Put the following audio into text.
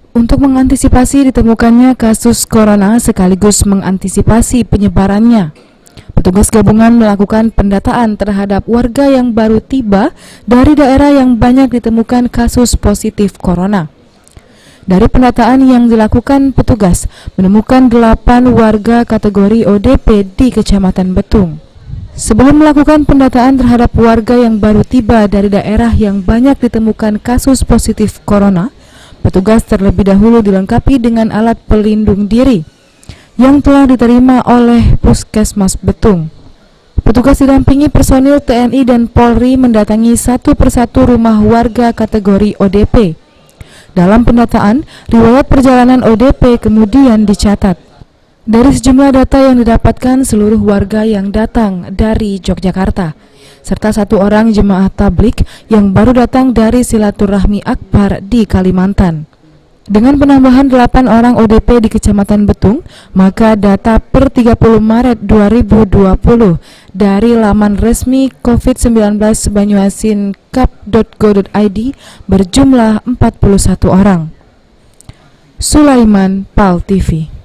Untuk mengantisipasi ditemukannya kasus corona sekaligus mengantisipasi penyebarannya, petugas gabungan melakukan pendataan terhadap warga yang baru tiba dari daerah yang banyak ditemukan kasus positif corona. Dari pendataan yang dilakukan, petugas menemukan 8 warga kategori ODP di Kecamatan Betung. Sebelum melakukan pendataan terhadap warga yang baru tiba dari daerah yang banyak ditemukan kasus positif corona, petugas terlebih dahulu dilengkapi dengan alat pelindung diri yang telah diterima oleh Puskesmas Betung. Petugas didampingi personil TNI dan Polri mendatangi satu persatu rumah warga kategori ODP. Dalam pendataan, riwayat perjalanan ODP kemudian dicatat. Dari sejumlah data yang didapatkan, seluruh warga yang datang dari Yogyakarta, serta 1 orang jemaah tablik yang baru datang dari silaturahmi akbar di Kalimantan. Dengan penambahan 8 orang ODP di Kecamatan Betung, maka data per 30 Maret 2020 dari laman resmi COVID-19 banyuasinkap.go.id berjumlah 41 orang. Sulaiman, PAL TV.